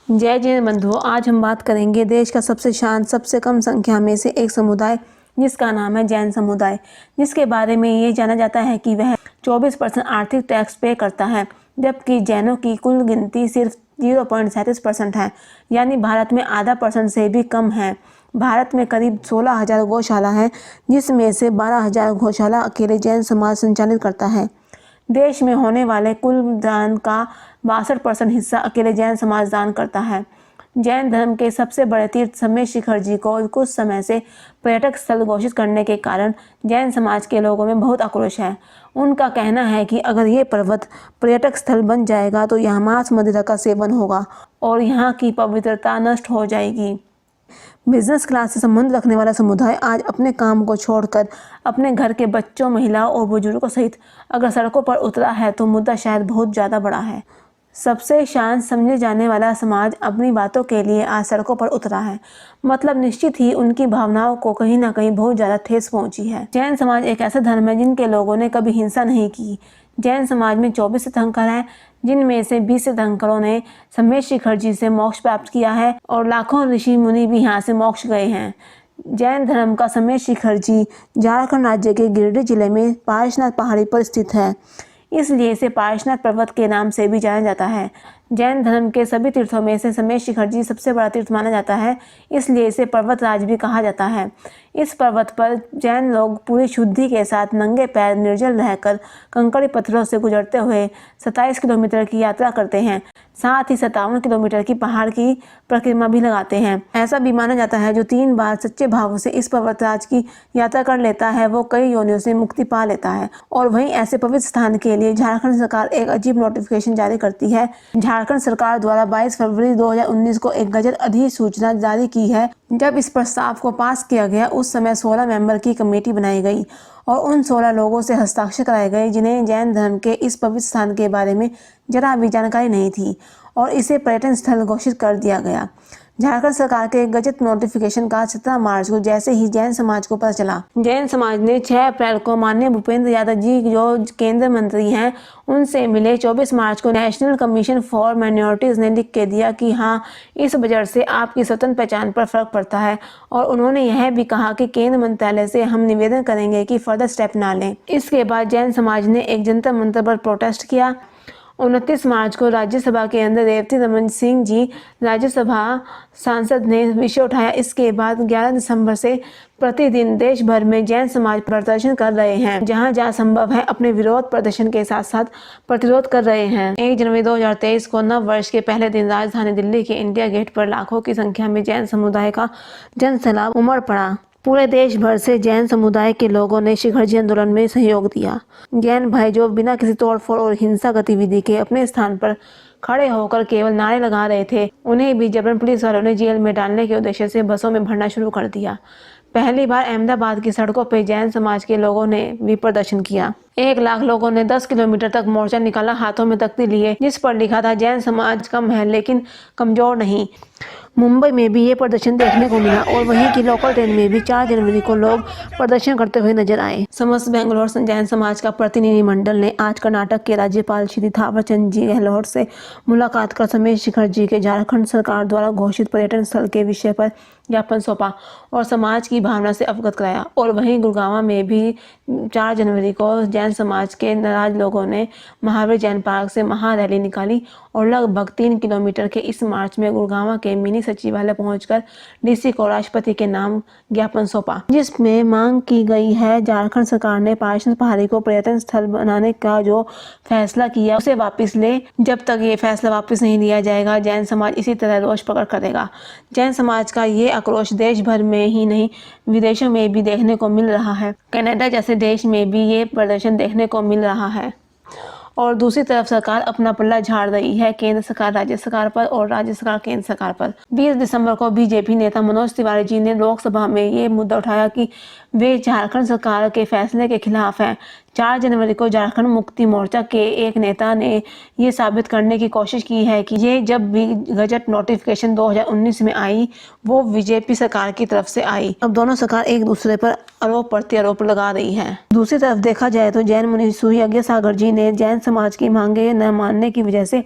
जय जैन बंधुओं, आज हम बात करेंगे देश का सबसे शांत, सबसे कम संख्या में से एक समुदाय जिसका नाम है जैन समुदाय, जिसके बारे में ये जाना जाता है कि वह 24% आर्थिक टैक्स पे करता है, जबकि जैनों की कुल गिनती सिर्फ 0.37% है, यानी भारत में आधा % से भी कम है। भारत में करीब 16,000 गौशाला हैं, जिसमें से 12,000 गौशाला अकेले जैन समाज संचालित करता है। देश में होने वाले कुल दान का 62% हिस्सा अकेले जैन समाज दान करता है। जैन धर्म के सबसे बड़े तीर्थ समय शिखर जी को कुछ समय से पर्यटक स्थल घोषित करने के कारण जैन समाज के लोगों में बहुत आक्रोश है। उनका कहना है कि अगर ये पर्वत पर्यटक स्थल बन जाएगा तो यहाँ मांस मदिरा का सेवन होगा और यहाँ की पवित्रता नष्ट हो जाएगी। बिजनेस क्लास से संबंध रखने वाला समुदाय आज अपने काम को छोड़कर अपने घर के बच्चों, महिलाओं और बुजुर्गों सहित अगर सड़कों पर उतरा है तो मुद्दा शायद बहुत ज़्यादा बड़ा है। सबसे शांत समझे जाने वाला समाज अपनी बातों के लिए आज सड़कों पर उतरा है, मतलब निश्चित ही उनकी भावनाओं को कहीं ना कहीं बहुत ज़्यादा ठेस पहुंची है। जैन समाज एक ऐसा धर्म है जिनके लोगों ने कभी हिंसा नहीं की। जैन समाज में 24 तीर्थंकर हैं, जिनमें से 20 तीर्थंकरों ने समय शिखर जी से मोक्ष प्राप्त किया है और लाखों ऋषि मुनि भी यहाँ से मोक्ष गए हैं। जैन धर्म का समय शिखर जी झारखंड राज्य के गिरिडीह जिले में पारसनाथ पहाड़ी पर स्थित है, इसलिए इसे पारसनाथ पर्वत के नाम से भी जाना जाता है। जैन धर्म के सभी तीर्थों में से समय शिखर जी सबसे बड़ा तीर्थ माना जाता है, इसलिए इसे पर्वतराज भी कहा जाता है। इस पर्वत पर जैन लोग पूरी शुद्धि के साथ नंगे पैर निर्जल रहकर कंकड़ी पत्थरों से गुजरते हुए 27 किलोमीटर की यात्रा करते हैं। साथ ही 57 किलोमीटर की पहाड़ की परिक्रमा भी लगाते हैं। ऐसा भी माना जाता है जो 3 बार सच्चे भाव से इस पर्वतराज की यात्रा कर लेता है वो कई योनियों से मुक्ति पा लेता है। और वहीं ऐसे पवित्र स्थान के लिए झारखंड सरकार एक अजीब नोटिफिकेशन जारी करती है। झारखंड सरकार द्वारा 22 फरवरी 2019 को एक गजट अधिसूचना जारी की है। जब इस प्रस्ताव को पास किया गया उस समय 16 मेंबर की कमेटी बनाई गई और उन 16 लोगों से हस्ताक्षर कराए गए जिन्हें जैन धर्म के इस पवित्र स्थान के बारे में जरा भी जानकारी नहीं थी और इसे पर्यटन स्थल घोषित कर दिया गया। झारखंड सरकार के गजट नोटिफिकेशन का 17 मार्च को जैसे ही जैन समाज को पता चला, जैन समाज ने 6 अप्रैल को माननीय भूपेंद्र यादव जी जो केंद्र मंत्री हैं उनसे मिले। 24 मार्च को नेशनल कमीशन फॉर माइनॉरिटीज ने लिख के दिया कि हाँ, इस बजट से आपकी स्वतंत्र पहचान पर फर्क पड़ता है और उन्होंने यह भी कहा कि केंद्र मंत्रालय से हम निवेदन करेंगे कि फर्दर स्टेप ना लें। इसके बाद जैन समाज ने एक जंतर मंतर पर प्रोटेस्ट किया। 29 मार्च को राज्यसभा के अंदर रेवती रमन सिंह जी राज्यसभा सांसद ने विषय उठाया। इसके बाद 11 दिसंबर से प्रतिदिन देश भर में जैन समाज प्रदर्शन कर रहे हैं, जहां जहां संभव है अपने विरोध प्रदर्शन के साथ साथ प्रतिरोध कर रहे हैं। 1 जनवरी 2023 को नव वर्ष के पहले दिन राजधानी दिल्ली के इंडिया गेट पर लाखों की संख्या में जैन समुदाय का जनसैलाब उमड़ पड़ा। पूरे देश भर से जैन समुदाय के लोगों ने शिखर जी आंदोलन में सहयोग दिया। जैन भाई जो बिना किसी तोड़फोड़ और हिंसा गतिविधि के अपने स्थान पर खड़े होकर केवल नारे लगा रहे थे, उन्हें भी जबरन पुलिस वालों ने जेल में डालने के उद्देश्य से बसों में भरना शुरू कर दिया। पहली बार अहमदाबाद की सड़कों पर जैन समाज के लोगों ने भी प्रदर्शन किया। 1 लाख लोगों ने 10 किलोमीटर तक मोर्चा निकाला, हाथों में तख्ती लिए जिस पर लिखा था जैन समाज कम है लेकिन कमजोर नहीं। मुंबई में भी ये प्रदर्शन देखने को मिला और वहीं की लोकल ट्रेन में भी 4 जनवरी को लोग प्रदर्शन करते हुए नजर आए। समस्त बेंगलोर जैन समाज का प्रतिनिधिमंडल ने आज कर्नाटक के राज्यपाल श्री थावरचंद जी गहलोत से मुलाकात कर समय शिखर जी के झारखंड सरकार द्वारा घोषित पर्यटन स्थल के विषय पर ज्ञापन सौंपा और समाज की भावना से अवगत कराया। और वहीं गुड़गांव में भी 4 जनवरी को जैन समाज के नाराज लोगों ने महावीर जैन पार्क से महारैली निकाली और लगभग 3 किलोमीटर के इस मार्च में गुड़गांव के मिनी सचिवालय पहुंचकर डीसी को राष्ट्रपति के नाम ज्ञापन सौंपा, जिसमें मांग की गई है झारखंड सरकार ने पारसनाथ पहाड़ी को पर्यटन स्थल बनाने का जो फैसला किया उसे वापस ले। जब तक ये फैसला वापस नहीं लिया जाएगा जैन समाज इसी तरह रोष प्रकट करेगा। जैन समाज का ये आक्रोश देश भर में ही नहीं विदेशों में भी देखने को मिल रहा है। कनाडा जैसे देश में भी ये प्रदर्शन देखने को मिल रहा है। और दूसरी तरफ सरकार अपना पल्ला झाड़ रही है, केंद्र सरकार राज्य सरकार पर और राज्य सरकार केंद्र सरकार पर। 20 दिसंबर को बीजेपी नेता मनोज तिवारी जी ने लोकसभा में ये मुद्दा उठाया कि वे झारखंड सरकार के फैसले के खिलाफ हैं। 4 जनवरी को झारखंड मुक्ति मोर्चा के एक नेता ने ये साबित करने की कोशिश की है कि ये जब भी गजट नोटिफिकेशन 2019 में आई वो बीजेपी सरकार की तरफ से आई। अब दोनों सरकार एक दूसरे पर आरोप प्रत्यारोप लगा रही है। दूसरी तरफ देखा जाए तो जैन मुनि श्री यज्ञ सागर जी ने जैन समाज की मांगे न मानने की वजह से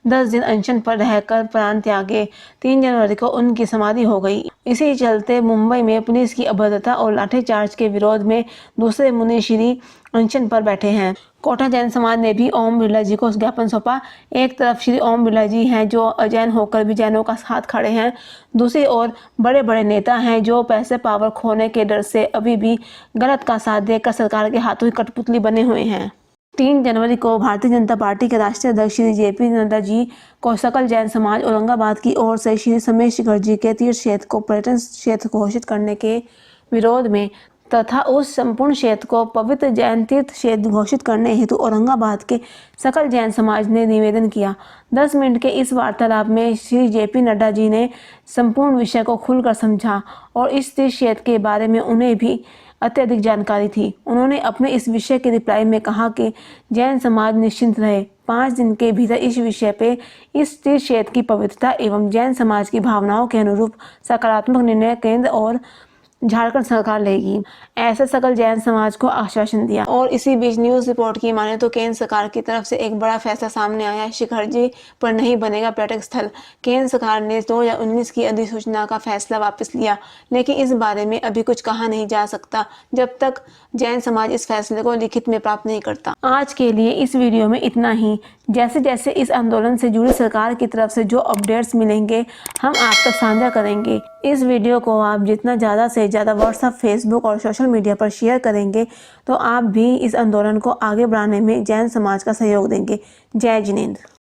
10 दिन अनशन पर रहकर प्राण त्यागे। 3 जनवरी को उनकी समाधि हो गई। इसी चलते मुंबई में पुलिस की अभद्रता और लाठीचार्ज के विरोध में दूसरे मुनीश्री अनशन पर बैठे हैं। कोटा जैन समाज ने भी ओम बिरला जी को ज्ञापन सौंपा। एक तरफ श्री ओम बिरला जी हैं जो अजैन होकर भी जैनों का साथ खड़े हैं, दूसरी ओर बड़े बड़े नेता हैं जो पैसे पावर खोने के डर से अभी भी गलत का साथ देकर सरकार के हाथों की कठपुतली बने हुए हैं। 3 जनवरी को भारतीय जनता पार्टी के राष्ट्रीय अध्यक्ष श्री जेपी नड्डा जी को सकल जैन समाज औरंगाबाद की ओर से श्री समेश शिखर जी के तीर्थ क्षेत्र को पर्यटन क्षेत्र घोषित करने के विरोध में तथा उस संपूर्ण क्षेत्र को पवित्र जैन तीर्थ क्षेत्र घोषित करने हेतु औरंगाबाद के सकल जैन समाज ने निवेदन किया। 10 मिनट के इस वार्तालाप में श्री जेपी नड्डा जी ने संपूर्ण विषय को खुलकर समझा और इस तीर्थ क्षेत्र के बारे में उन्हें भी अत्यधिक जानकारी थी। उन्होंने अपने इस विषय के रिप्लाई में कहा कि जैन समाज निश्चिंत रहे, 5 दिन के भीतर इस विषय पे इस तीर्थ क्षेत्र की पवित्रता एवं जैन समाज की भावनाओं के अनुरूप सकारात्मक निर्णय केंद्र और झारखंड सरकार लेगी, ऐसा सकल जैन समाज को आश्वासन दिया। और इसी बीच न्यूज रिपोर्ट की माने तो केंद्र सरकार की तरफ से एक बड़ा फैसला सामने आया। शिखर जी पर नहीं बनेगा पर्यटक स्थल। केंद्र सरकार ने 2019 की अधिसूचना का फैसला वापस लिया, लेकिन इस बारे में अभी कुछ कहा नहीं जा सकता जब तक जैन समाज इस फैसले को लिखित में प्राप्त नहीं करता। आज के लिए इस वीडियो में इतना ही। जैसे जैसे इस आंदोलन से जुड़ी सरकार की तरफ से जो अपडेट्स मिलेंगे हम आप तक साझा करेंगे। इस वीडियो को आप जितना ज़्यादा से ज़्यादा व्हाट्सएप, फेसबुक और सोशल मीडिया पर शेयर करेंगे तो आप भी इस आंदोलन को आगे बढ़ाने में जैन समाज का सहयोग देंगे। जय जिनेंद्र।